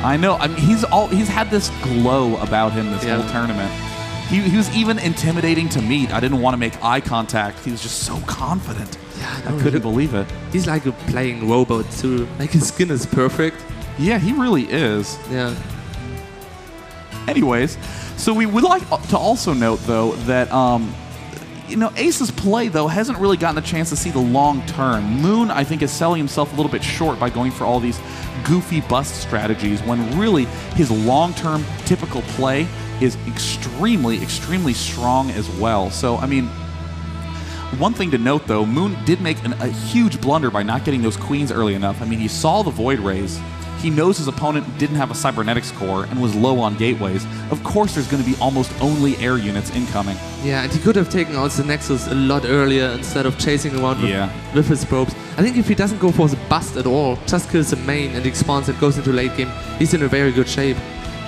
I know. I mean, he's had this glow about him this whole tournament. He was even intimidating to meet. I didn't want to make eye contact. He was just so confident. Yeah, I couldn't believe it. He's like a playing robot too. Like his skin is perfect. Yeah, he really is. Yeah. Anyways, so we would like to also note though that you know, Ace's play though hasn't really gotten a chance to see the long term. Moon, I think, is selling himself a little bit short by going for all these goofy bust strategies when really his long-term typical play is extremely, extremely strong as well. So, I mean, one thing to note, though, Moon did make a huge blunder by not getting those queens early enough. I mean, he saw the Void Rays. He knows his opponent didn't have a Cybernetics core and was low on gateways. Of course, there's going to be almost only air units incoming. Yeah, and he could have taken out the Nexus a lot earlier instead of chasing around with his probes. I think if he doesn't go for the bust at all, just kills the main and expands and goes into late game, he's in a very good shape.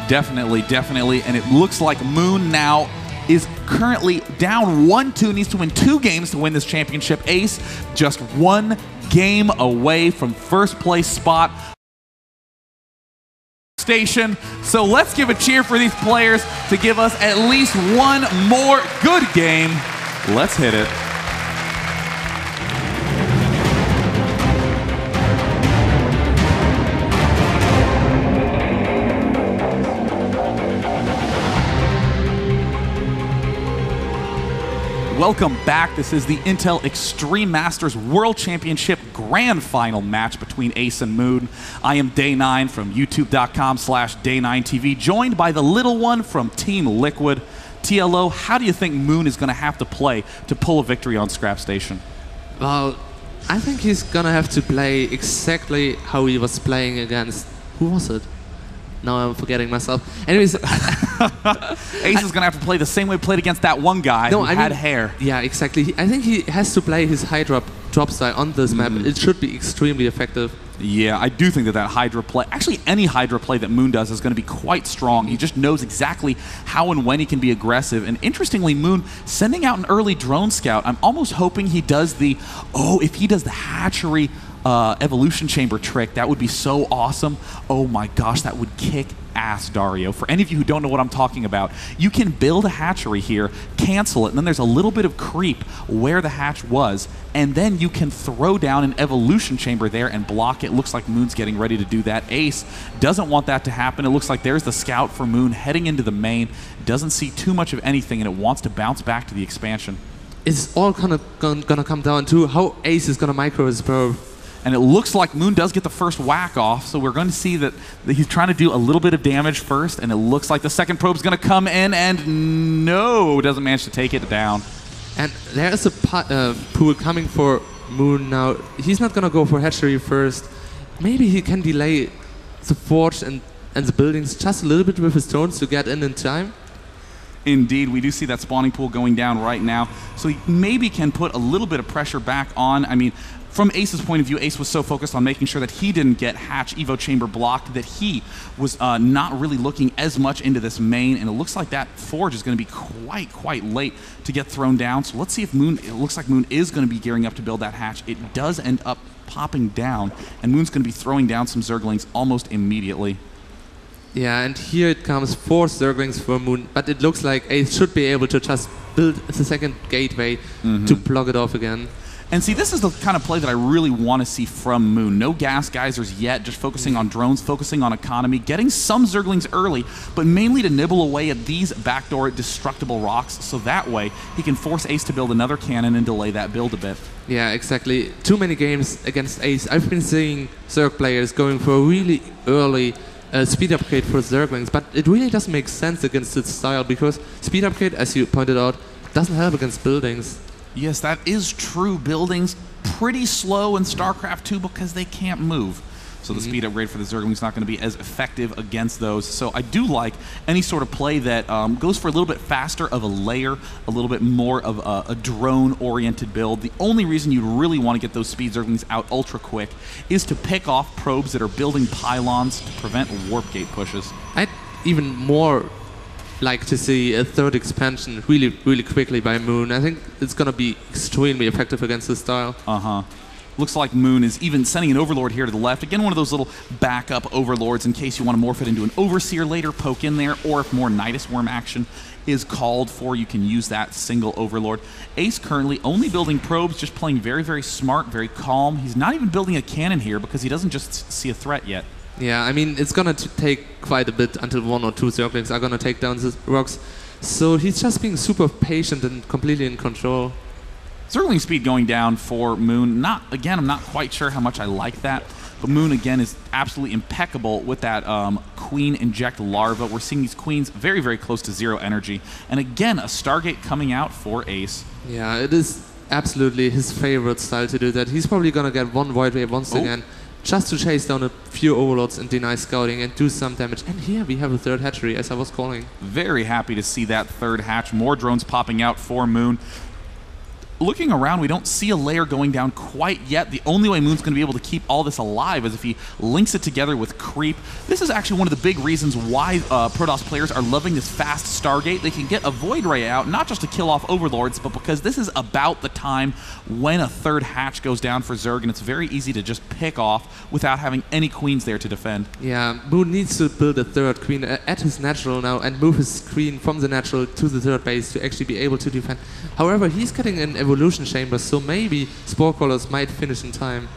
Definitely, definitely. And it looks like Moon now is currently down 1-2, needs to win 2 games to win this championship. Ace just 1 game away from first place spot. Station. So let's give a cheer for these players to give us at least one more good game. Let's hit it. Welcome back. This is the Intel Extreme Masters World Championship Grand Final match between Ace and Moon. I am Day9 from youtube.com/Day9TV, joined by the little one from Team Liquid. TLO, how do you think Moon is going to have to play to pull a victory on Scrap Station? Well, I think he's going to have to play exactly how he was playing against... Who was it? Now I'm forgetting myself. Anyways, Ace is going to have to play the same way he played against that one guy who had hair. Yeah, exactly. I think he has to play his Hydra drop style on this map. It should be extremely effective. Yeah, I do think that Hydra play, actually any Hydra play that Moon does is going to be quite strong. He just knows exactly how and when he can be aggressive. And interestingly, Moon sending out an early drone scout, I'm almost hoping he does the, if he does the hatchery evolution chamber trick, that would be so awesome. Oh my gosh, that would kick ass, Dario. For any of you who don't know what I'm talking about, you can build a hatchery here, cancel it, and then there's a little bit of creep where the hatch was, and then you can throw down an evolution chamber there and block it. Looks like Moon's getting ready to do that. Ace doesn't want that to happen. It looks like there's the scout for Moon heading into the main. Doesn't see too much of anything, and it wants to bounce back to the expansion. It's all kind of gonna come down to how Ace is gonna micro his probe. And it looks like Moon does get the first whack off, so we're going to see that he's trying to do a little bit of damage first, and it looks like the second probe's going to come in, and no, doesn't manage to take it down. And there's a pool coming for Moon now. He's not going to go for hatchery first. Maybe he can delay the forge and the buildings just a little bit with his drones to get in time. Indeed, we do see that spawning pool going down right now, so he maybe can put a little bit of pressure back on. I mean, from Ace's point of view, Ace was so focused on making sure that he didn't get hatch Evo chamber blocked that he was not really looking as much into this main, and it looks like that forge is going to be quite late to get thrown down. So let's see if Moon, it looks like Moon is going to be gearing up to build that hatch. It does end up popping down, and Moon's going to be throwing down some Zerglings almost immediately. Yeah, and here it comes 4 Zerglings for Moon, but it looks like Ace should be able to just build the second gateway to block it off again. And see, this is the kind of play that I really want to see from Moon. No gas geysers yet, just focusing on drones, focusing on economy, getting some Zerglings early, but mainly to nibble away at these backdoor destructible rocks, so that way he can force Ace to build another cannon and delay that build a bit. Yeah, exactly. Too many games against Ace. I've been seeing Zerg players going for a really early speed upgrade for Zerglings, but it really doesn't make sense against its style, because speed upgrade, as you pointed out, doesn't help against buildings. Yes, that is true. Buildings pretty slow in Starcraft 2 because they can't move. So the speed upgrade for the Zerglings is not going to be as effective against those. So I do like any sort of play that goes for a little bit faster of a layer, a little bit more of a drone-oriented build. The only reason you really want to get those speed Zerglings out ultra quick is to pick off probes that are building pylons to prevent warp gate pushes. I'd even more like to see a third expansion really quickly by Moon. I think it's going to be extremely effective against this style. Looks like Moon is even sending an Overlord here to the left. Again, one of those little backup Overlords in case you want to morph it into an Overseer later, poke in there, or if more Nidus Worm action is called for, you can use that single Overlord. Ace currently only building probes, just playing very, very smart, very calm. He's not even building a cannon here because he doesn't just see a threat yet. Yeah, I mean, it's going to take quite a bit until 1 or 2 Zerglings are going to take down the rocks. So he's just being super patient and completely in control. Zergling speed going down for Moon. Again, I'm not quite sure how much I like that. But Moon, again, is absolutely impeccable with that Queen Inject Larva. We're seeing these Queens very, very close to 0 energy. And again, a Stargate coming out for Ace. Yeah, it is absolutely his favorite style to do that. He's probably going to get 1 Void Wave once again, just to chase down a few Overlords and deny scouting and do some damage. And here we have a 3rd hatchery, as I was calling. Very happy to see that 3rd hatch. More drones popping out for Moon. Looking around, we don't see a layer going down quite yet. The only way Moon's going to be able to keep all this alive is if he links it together with Creep. This is actually one of the big reasons why Protoss players are loving this fast Stargate. They can get a Void Ray out, not just to kill off Overlords, but because this is about the time when a 3rd hatch goes down for Zerg, and it's very easy to just pick off without having any Queens there to defend. Yeah, Moon needs to build a 3rd Queen at his natural now and move his Queen from the natural to the 3rd base to actually be able to defend. However, he's getting an evolution chamber, so maybe Spore Crawlers might finish in time.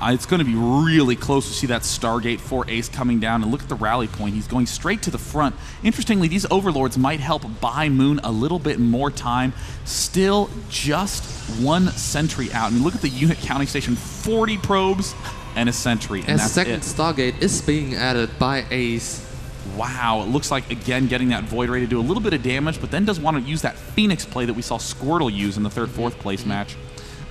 It's going to be really close to see that Stargate for Ace coming down, and look at the rally point. He's going straight to the front. Interestingly, these Overlords might help buy Moon a little bit more time. Still just 1 sentry out. I mean, look at the unit counting station, 40 probes and a sentry, and that's it. A 2nd Stargate is being added by Ace. Wow, it looks like, again, getting that Void Ray to do a little bit of damage, but then does want to use that Phoenix play that we saw Squirtle use in the 3rd, 4th place match.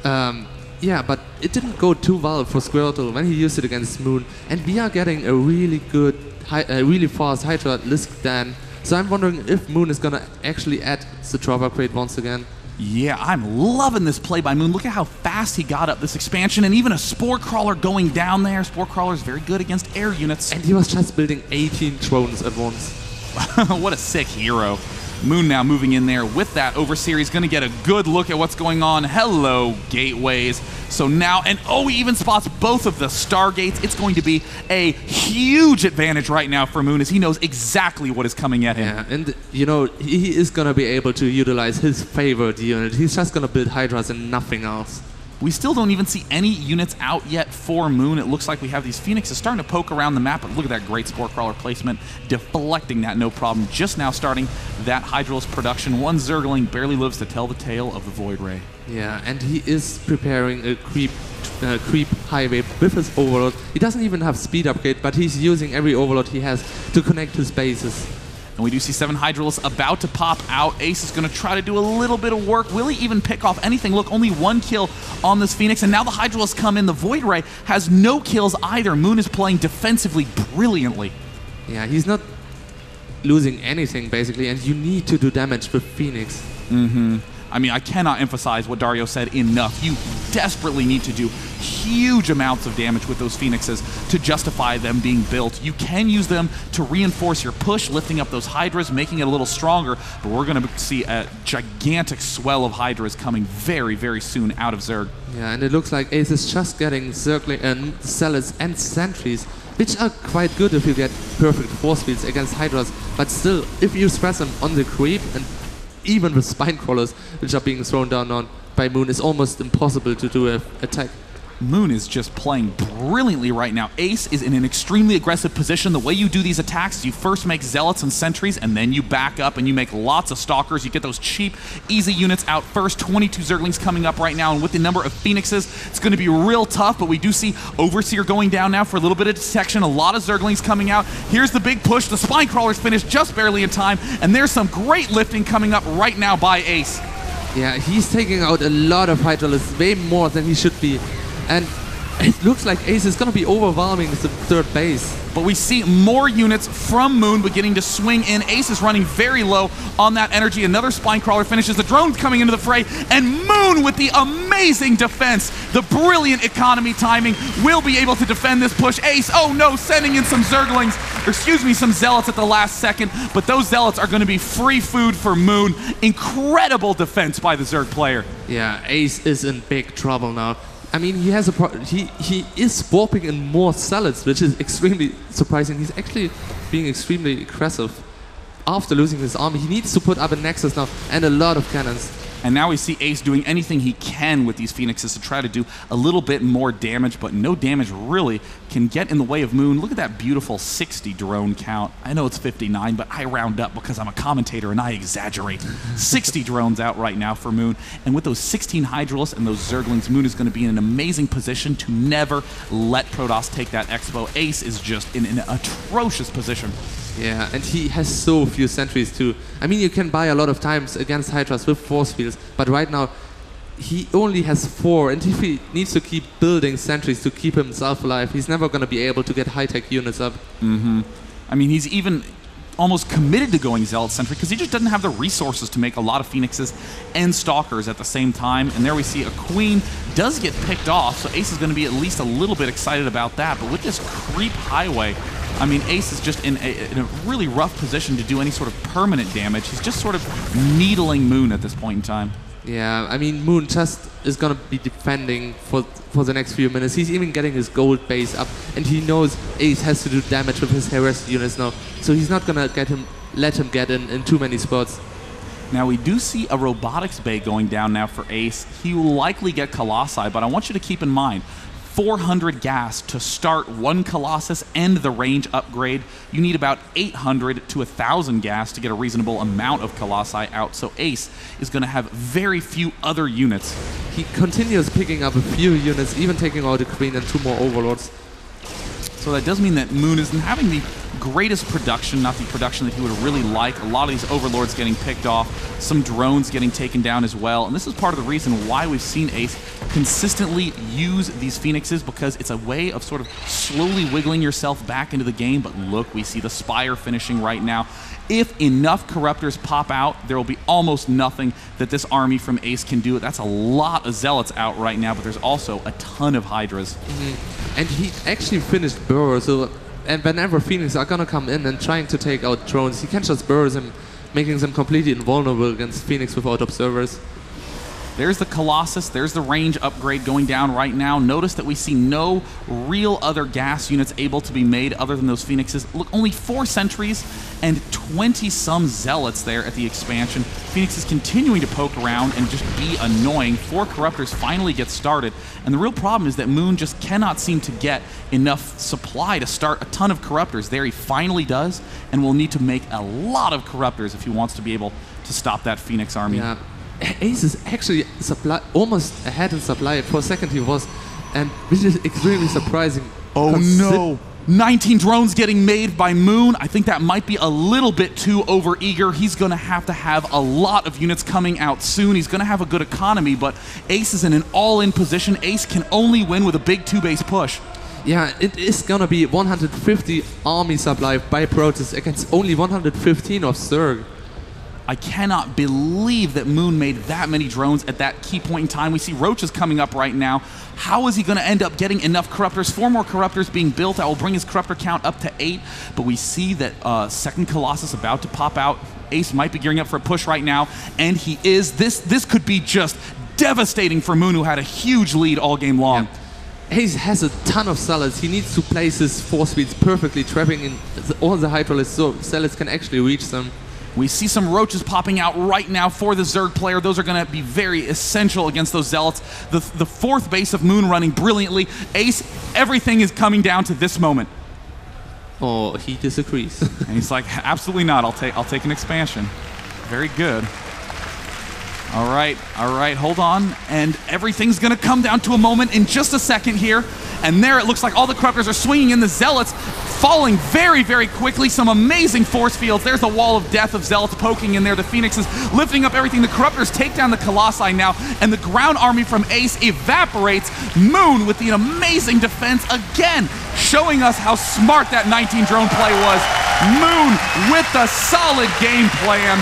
Yeah, but it didn't go too well for Squirtle when he used it against Moon, and we are getting a really good, really fast Hydra Lisk Dan. So I'm wondering if Moon is going to actually add the Dropper Crate once again. Yeah, I'm loving this play by Moon. Look at how fast he got up this expansion, and even a Spore Crawler going down there. Spore Crawler is very good against air units. And he was just building 18 drones at once. What a sick hero. Moon now moving in there with that Overseer. He's going to get a good look at what's going on. Hello, Gateways. So now, and he even spots both of the Stargates. It's going to be a huge advantage right now for Moon as he knows exactly what is coming at him. Yeah, and you know, he is going to be able to utilize his favorite unit. He's just going to build Hydras and nothing else. We still don't even see any units out yet for Moon. It looks like we have these Phoenixes starting to poke around the map, but look at that great Spore Crawler placement, deflecting that no problem. Just now starting that Hydralis production. 1 Zergling barely lives to tell the tale of the Void Ray. Yeah, and he is preparing a creep highway with his Overlord. He doesn't even have speed upgrade, but he's using every Overlord he has to connect his bases. And we do see 7 Hydralis about to pop out. Ace is going to try to do a little bit of work. Will he even pick off anything? Look, only 1 kill on this Phoenix, and now the Hydralis come in. The Void Ray has no kills either. Moon is playing defensively brilliantly. Yeah, he's not losing anything, basically, and you need to do damage with Phoenix. I mean, I cannot emphasize what Dario said enough. You desperately need to do huge amounts of damage with those Phoenixes to justify them being built. You can use them to reinforce your push, lifting up those Hydras, making it a little stronger, but we're going to see a gigantic swell of Hydras coming very, very soon out of Zerg. Yeah, and it looks like Ace is just getting Zergling and Zealots and Sentries, which are quite good if you get perfect force fields against Hydras, but still, if you stress them on the creep, and even with Spine Crawlers, which are being thrown down on by Moon, it's almost impossible to do an attack. Moon is just playing brilliantly right now. Ace is in an extremely aggressive position. The way you do these attacks is you first make Zealots and Sentries, and then you back up and you make lots of Stalkers. You get those cheap, easy units out first. 22 Zerglings coming up right now, and with the number of Phoenixes, it's going to be real tough, but we do see Overseer going down now for a little bit of detection. A lot of Zerglings coming out. Here's the big push. The Spine Crawlers finished just barely in time, and there's some great lifting coming up right now by Ace. Yeah, he's taking out a lot of Hydralists, way more than he should be. And it looks like Ace is going to be overwhelming the 3rd base. But we see more units from Moon beginning to swing in. Ace is running very low on that energy. Another Spine Crawler finishes. The drone's coming into the fray. And Moon with the amazing defense, the brilliant economy timing, will be able to defend this push. Ace, oh no, sending in some Zerglings, or excuse me, some Zealots at the last second. But those Zealots are going to be free food for Moon. Incredible defense by the Zerg player. Yeah, Ace is in big trouble now. I mean, he has he is warping in more zealots, which is extremely surprising. He's actually being extremely aggressive after losing his army. He needs to put up a nexus now and a lot of cannons. And now we see Ace doing anything he can with these Phoenixes to try to do a little bit more damage, but no damage really can get in the way of Moon. Look at that beautiful 60 drone count. I know it's 59, but I round up because I'm a commentator and I exaggerate. 60 drones out right now for Moon. And with those 16 Hydralisks and those Zerglings, Moon is going to be in an amazing position to never let Protoss take that Expo. Ace is just in an atrocious position. Yeah, and he has so few sentries too. I mean, you can buy a lot of times against Hydras with force fields, but right now he only has 4, and if he needs to keep building sentries to keep himself alive, he's never going to be able to get high-tech units up. I mean, he's even almost committed to going Zealot Sentry because he just doesn't have the resources to make a lot of Phoenixes and Stalkers at the same time. And there we see a Queen does get picked off, so Ace is going to be at least a little bit excited about that. But with this creep highway, I mean, Ace is just in a really rough position to do any sort of permanent damage. He's just sort of needling Moon at this point in time. Yeah, I mean, Moon just is going to be defending for the next few minutes. He's even getting his gold base up, and he knows Ace has to do damage with his harassed units now, so he's not going to let him get in too many spots. Now, we do see a robotics bay going down now for Ace. He will likely get Colossi, but I want you to keep in mind, 400 gas to start one Colossus and the range upgrade. You need about 800 to 1,000 gas to get a reasonable amount of Colossi out, so Ace is going to have very few other units. He continues picking up a few units, even taking out a Queen and 2 more Overlords. So that does mean that Moon isn't having the greatest production, not the production that he would really like. A lot of these Overlords getting picked off, some drones getting taken down as well. And this is part of the reason why we've seen Ace consistently use these Phoenixes, because it's a way of sort of slowly wiggling yourself back into the game. But look, we see the Spire finishing right now. If enough Corruptors pop out, there will be almost nothing that this army from Ace can do. That's a lot of Zealots out right now, but there's also a ton of Hydras. And he actually finished Burrow, so and whenever Phoenix are gonna come in and trying to take out drones, he can just burrow them, making them completely invulnerable against Phoenix without observers. There's the Colossus, there's the range upgrade going down right now. Notice that we see no real other gas units able to be made other than those Phoenixes. Look, only 4 sentries and 20-some Zealots there at the expansion. Phoenix is continuing to poke around and just be annoying. 4 Corruptors finally get started, and the real problem is that Moon just cannot seem to get enough supply to start a ton of Corruptors. There he finally does, and will need to make a lot of Corruptors if he wants to be able to stop that Phoenix army. Yeah. Ace is actually almost ahead in supply. For a second he was, and which is extremely surprising. Oh no! 19 drones getting made by Moon. I think that might be a little bit too overeager. He's going to have a lot of units coming out soon. He's going to have a good economy, but Ace is in an all-in position. Ace can only win with a big 2-base push. Yeah, it is going to be 150 army supply by Protoss against only 115 of Zerg. I cannot believe that Moon made that many drones at that key point in time. We see Roaches coming up right now. How is he going to end up getting enough Corruptors? 4 more Corruptors being built. That will bring his Corruptor count up to 8. But we see that second Colossus about to pop out. Ace might be gearing up for a push right now, and he is. This could be just devastating for Moon, who had a huge lead all game long. Yeah. Ace has a ton of Zealots. He needs to place his force fields perfectly, trapping in all the Hydralisks so Zealots can actually reach them. We see some Roaches popping out right now for the Zerg player. Those are going to be very essential against those Zealots. The 4th base of Moon running brilliantly. Ace, everything is coming down to this moment. Oh, he disagrees. And he's like, absolutely not. I'll take an expansion. Very good. All right, hold on. And everything's going to come down to a moment in just a second here. And there it looks like all the Corruptors are swinging in. The Zealots falling very, very quickly. Some amazing force fields. There's the wall of death of Zealots poking in there. The Phoenixes lifting up everything. The Corruptors take down the Colossi now. And the ground army from Ace evaporates. Moon with the amazing defense again, showing us how smart that 19 drone play was. Moon with the solid game plan.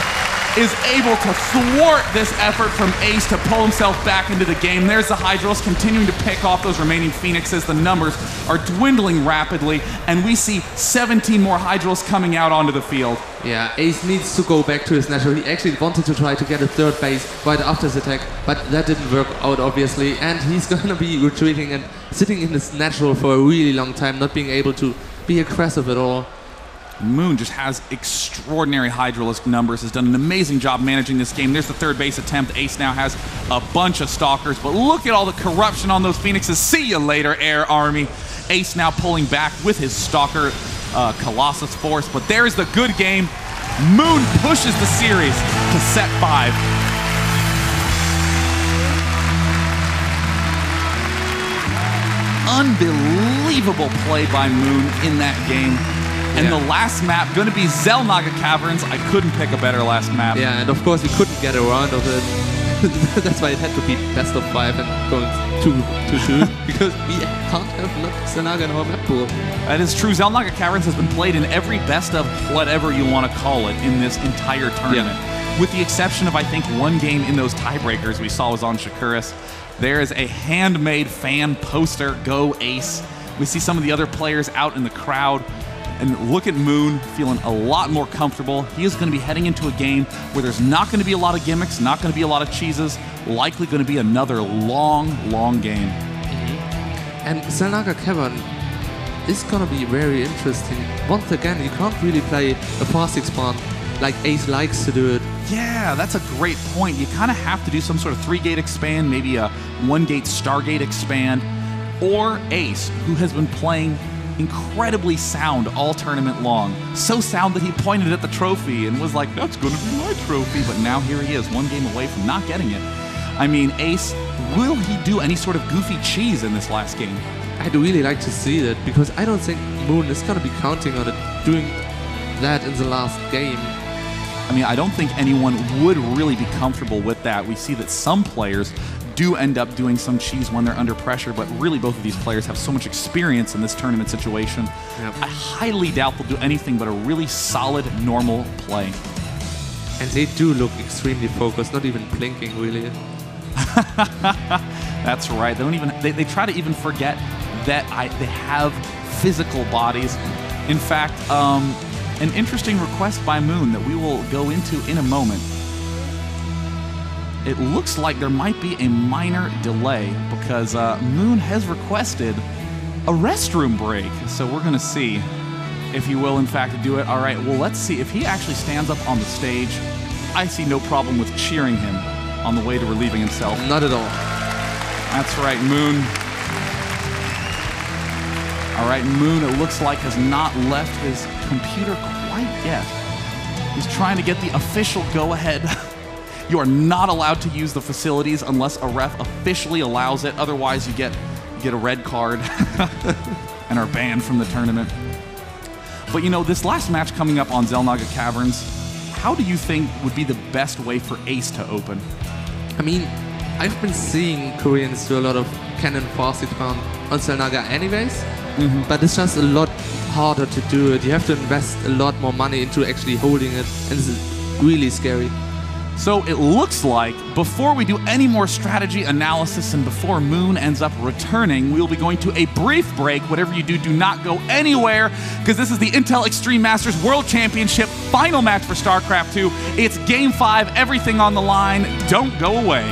is able to thwart this effort from Ace to pull himself back into the game. There's the Hydrals continuing to pick off those remaining Phoenixes. The numbers are dwindling rapidly, and we see 17 more Hydrals coming out onto the field. Yeah, Ace needs to go back to his natural. He actually wanted to try to get a third base right after his attack, but that didn't work out, obviously. And he's gonna be retreating and sitting in his natural for a really long time, not being able to be aggressive at all. Moon just has extraordinary Hydralisk numbers, has done an amazing job managing this game. There's the third base attempt. Ace now has a bunch of Stalkers, but look at all the corruption on those Phoenixes. See you later, Air Army. Ace now pulling back with his Stalker Colossus Force, but there's the good game. Moon pushes the series to set 5. Unbelievable play by Moon in that game. And the last map, going to be Xel'Naga Caverns. I couldn't pick a better last map. Yeah, and of course we couldn't get a round of it. That's why it had to be best of 5 and going to shoot, because we can't have Xel'Naga in our map pool. That is true. Xel'Naga Caverns has been played in every best of whatever you want to call it in this entire tournament. Yeah. With the exception of, I think, one game in those tiebreakers we saw was on Shakuras. There is a handmade fan poster, Go Ace. We see some of the other players out in the crowd. And look at Moon feeling a lot more comfortable. He is going to be heading into a game where there's not going to be a lot of gimmicks, not going to be a lot of cheeses, likely going to be another long, long game. And Xel'Naga Cavern is going to be very interesting. Once again, you can't really play a fast expand like Ace likes to do it. Yeah, that's a great point. You kind of have to do some sort of 3-gate expand, maybe a 1-gate Stargate expand, or Ace, who has been playing incredibly sound all tournament long. So sound that he pointed at the trophy and was like, that's going to be my trophy. But now here he is, 1 game away from not getting it. I mean, Ace, will he do any sort of goofy cheese in this last game? I'd really like to see that, because I don't think Moon is going to be counting on it doing that in the last game. I mean, I don't think anyone would really be comfortable with that. We see that some players do end up doing some cheese when they're under pressure, but really both of these players have so much experience in this tournament situation. Yep. I highly doubt they'll do anything but a really solid, normal play. And they do look extremely focused, not even blinking, really. That's right. They don't even. They try to even forget that they have physical bodies. In fact, an interesting request by Moon that we will go into in a moment. It looks like there might be a minor delay because Moon has requested a restroom break. So we're going to see if he will, in fact, do it. All right, well, let's see. If he actually stands up on the stage, I see no problem with cheering him on the way to relieving himself. Not at all. That's right, Moon. All right, Moon, it looks like, has not left his computer quite yet. He's trying to get the official go-ahead. You are not allowed to use the facilities unless a ref officially allows it. Otherwise, you get a red card and are banned from the tournament. But you know, this last match coming up on Xel'Naga Caverns, how do you think would be the best way for Ace to open? I mean, I've been seeing Koreans do a lot of cannon fast expand on Xel'Naga anyways, but it's just a lot harder to do it. You have to invest a lot more money into actually holding it, and it's really scary. So it looks like before we do any more strategy analysis and before Moon ends up returning, we'll be going to a brief break. Whatever you do, do not go anywhere, because this is the Intel Extreme Masters World Championship final match for StarCraft 2. It's Game 5, everything on the line. Don't go away.